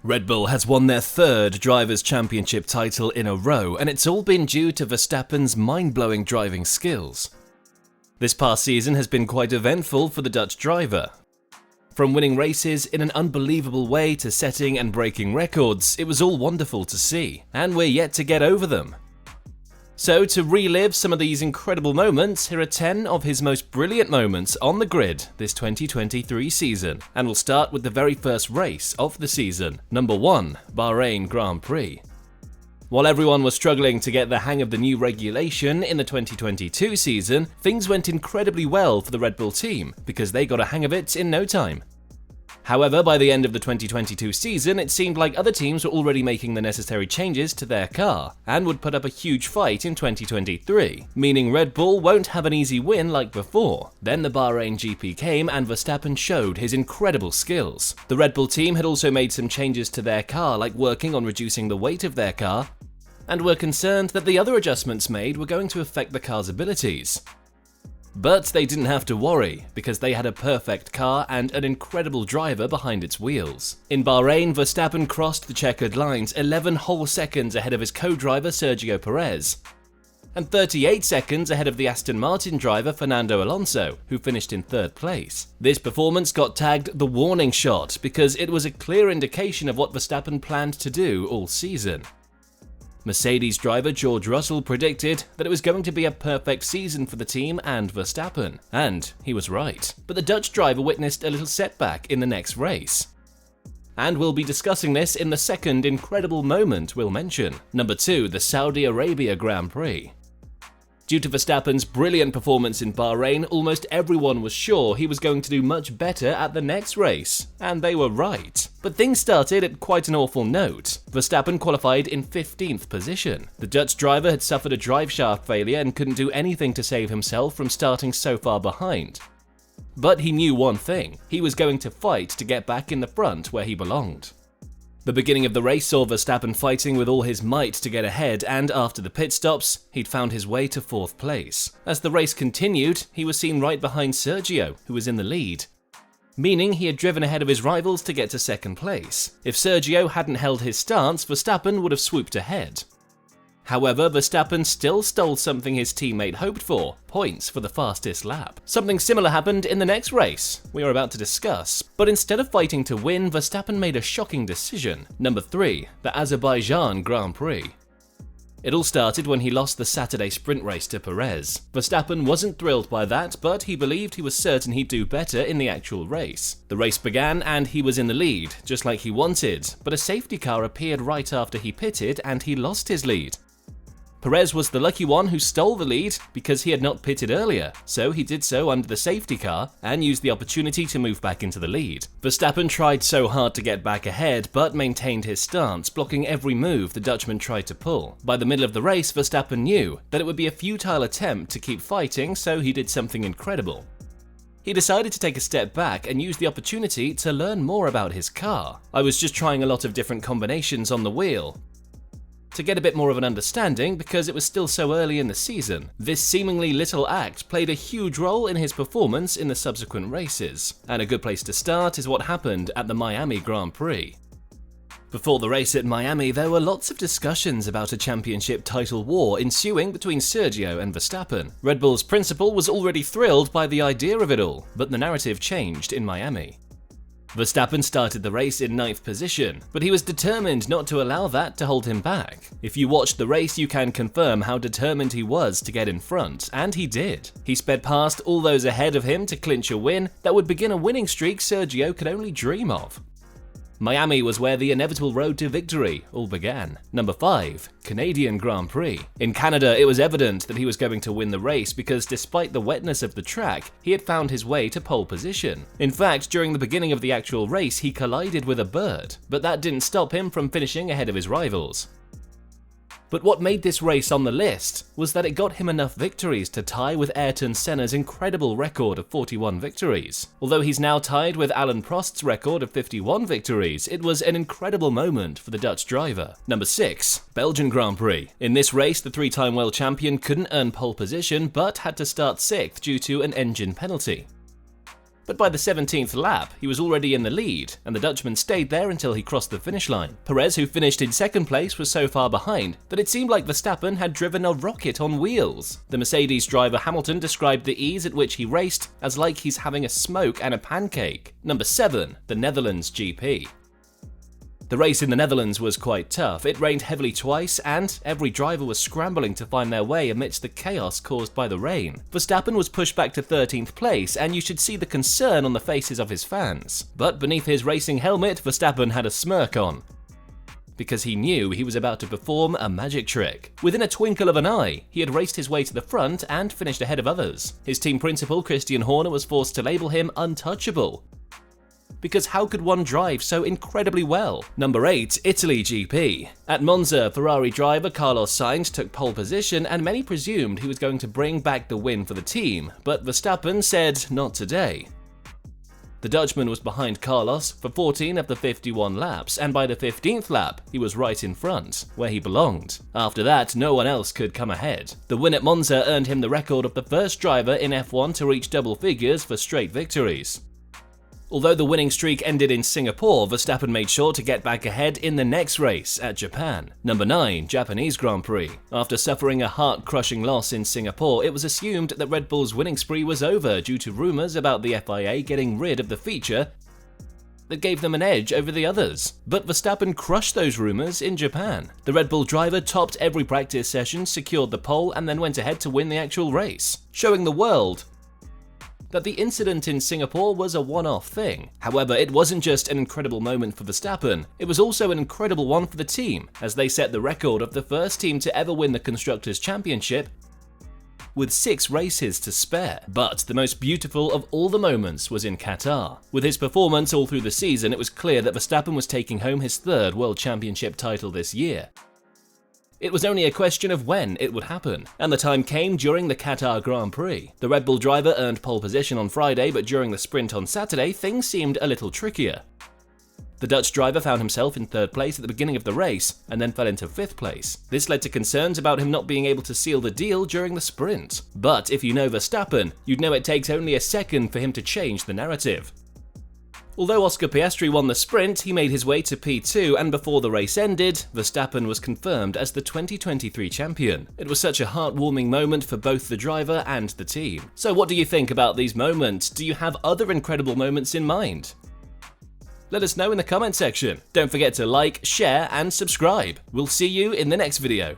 Red Bull has won their third Drivers' Championship title in a row, and it's all been due to Verstappen's mind-blowing driving skills. This past season has been quite eventful for the Dutch driver. From winning races in an unbelievable way to setting and breaking records, it was all wonderful to see, and we're yet to get over them. So, to relive some of these incredible moments, here are 10 of his most brilliant moments on the grid this 2023 season, and we'll start with the very first race of the season. Number 1, Bahrain Grand Prix. While everyone was struggling to get the hang of the new regulation in the 2022 season, things went incredibly well for the Red Bull team, because they got a hang of it in no time. However, by the end of the 2022 season, it seemed like other teams were already making the necessary changes to their car, and would put up a huge fight in 2023, meaning Red Bull won't have an easy win like before. Then the Bahrain GP came and Verstappen showed his incredible skills. The Red Bull team had also made some changes to their car, like working on reducing the weight of their car, and were concerned that the other adjustments made were going to affect the car's abilities. But they didn't have to worry, because they had a perfect car and an incredible driver behind its wheels. In Bahrain, Verstappen crossed the checkered lines 11 whole seconds ahead of his co-driver Sergio Perez, and 38 seconds ahead of the Aston Martin driver Fernando Alonso, who finished in third place. This performance got tagged the warning shot, because it was a clear indication of what Verstappen planned to do all season. Mercedes driver George Russell predicted that it was going to be a perfect season for the team and Verstappen, and he was right. But the Dutch driver witnessed a little setback in the next race. And we'll be discussing this in the second incredible moment we'll mention. Number 2, the Saudi Arabia Grand Prix. Due to Verstappen's brilliant performance in Bahrain, almost everyone was sure he was going to do much better at the next race, and they were right. But things started at quite an awful note. Verstappen qualified in 15th position. The Dutch driver had suffered a drive shaft failure and couldn't do anything to save himself from starting so far behind. But he knew one thing: he was going to fight to get back in the front where he belonged. The beginning of the race saw Verstappen fighting with all his might to get ahead, and after the pit stops, he'd found his way to 4th place. As the race continued, he was seen right behind Sergio, who was in the lead, meaning he had driven ahead of his rivals to get to 2nd place. If Sergio hadn't held his stance, Verstappen would have swooped ahead. However, Verstappen still stole something his teammate hoped for: points for the fastest lap. Something similar happened in the next race we are about to discuss, but instead of fighting to win, Verstappen made a shocking decision. Number 3, the Azerbaijan Grand Prix. It all started when he lost the Saturday sprint race to Perez. Verstappen wasn't thrilled by that, but he believed he was certain he'd do better in the actual race. The race began and he was in the lead, just like he wanted, but a safety car appeared right after he pitted and he lost his lead. Perez was the lucky one who stole the lead because he had not pitted earlier, so he did so under the safety car and used the opportunity to move back into the lead. Verstappen tried so hard to get back ahead, but maintained his stance, blocking every move the Dutchman tried to pull. By the middle of the race, Verstappen knew that it would be a futile attempt to keep fighting, so he did something incredible. He decided to take a step back and use the opportunity to learn more about his car. I was just trying a lot of different combinations on the wheel to get a bit more of an understanding, because it was still so early in the season. This seemingly little act played a huge role in his performance in the subsequent races, and a good place to start is what happened at the Miami Grand Prix. Before the race at Miami, there were lots of discussions about a championship title war ensuing between Sergio and Verstappen. Red Bull's principal was already thrilled by the idea of it all, but the narrative changed in Miami. Verstappen started the race in 9th position, but he was determined not to allow that to hold him back. If you watched the race, you can confirm how determined he was to get in front, and he did. He sped past all those ahead of him to clinch a win that would begin a winning streak Sergio could only dream of. Miami was where the inevitable road to victory all began. Number 5, Canadian Grand Prix. In Canada, it was evident that he was going to win the race because despite the wetness of the track, he had found his way to pole position. In fact, during the beginning of the actual race, he collided with a bird, but that didn't stop him from finishing ahead of his rivals. But what made this race on the list was that it got him enough victories to tie with Ayrton Senna's incredible record of 41 victories. Although he's now tied with Alain Prost's record of 51 victories, it was an incredible moment for the Dutch driver. Number 6, Belgian Grand Prix. In this race, the 3-time world champion couldn't earn pole position, but had to start 6th due to an engine penalty. But by the 17th lap, he was already in the lead, and the Dutchman stayed there until he crossed the finish line. Perez, who finished in second place, was so far behind that it seemed like Verstappen had driven a rocket on wheels. The Mercedes driver Hamilton described the ease at which he raced as like he's having a smoke and a pancake. Number 7, the Netherlands GP. The race in the Netherlands was quite tough. It rained heavily twice, and every driver was scrambling to find their way amidst the chaos caused by the rain. Verstappen was pushed back to 13th place, and you should see the concern on the faces of his fans. But beneath his racing helmet, Verstappen had a smirk on, because he knew he was about to perform a magic trick. Within a twinkle of an eye, he had raced his way to the front and finished ahead of others. His team principal, Christian Horner, was forced to label him untouchable, because how could one drive so incredibly well? Number 8, Italy GP. At Monza, Ferrari driver Carlos Sainz took pole position, and many presumed he was going to bring back the win for the team, but Verstappen said not today. The Dutchman was behind Carlos for 14 of the 51 laps, and by the 15th lap, he was right in front, where he belonged. After that, no one else could come ahead. The win at Monza earned him the record of the first driver in F1 to reach double figures for straight victories. Although the winning streak ended in Singapore, Verstappen made sure to get back ahead in the next race at Japan. Number 9, Japanese Grand Prix. After suffering a heart-crushing loss in Singapore, it was assumed that Red Bull's winning spree was over due to rumours about the FIA getting rid of the feature that gave them an edge over the others. But Verstappen crushed those rumours in Japan. The Red Bull driver topped every practice session, secured the pole, and then went ahead to win the actual race, showing the world that the incident in Singapore was a one-off thing. However, it wasn't just an incredible moment for Verstappen, it was also an incredible one for the team, as they set the record of the first team to ever win the Constructors' Championship with 6 races to spare. But the most beautiful of all the moments was in Qatar. With his performance all through the season, it was clear that Verstappen was taking home his 3rd World Championship title this year. It was only a question of when it would happen, and the time came during the Qatar Grand Prix. The Red Bull driver earned pole position on Friday, but during the sprint on Saturday, things seemed a little trickier. The Dutch driver found himself in 3rd place at the beginning of the race, and then fell into 5th place. This led to concerns about him not being able to seal the deal during the sprint. But if you know Verstappen, you'd know it takes only a second for him to change the narrative. Although Oscar Piastri won the sprint, he made his way to P2, and before the race ended, Verstappen was confirmed as the 2023 champion. It was such a heartwarming moment for both the driver and the team. So what do you think about these moments? Do you have other incredible moments in mind? Let us know in the comment section. Don't forget to like, share, and subscribe. We'll see you in the next video.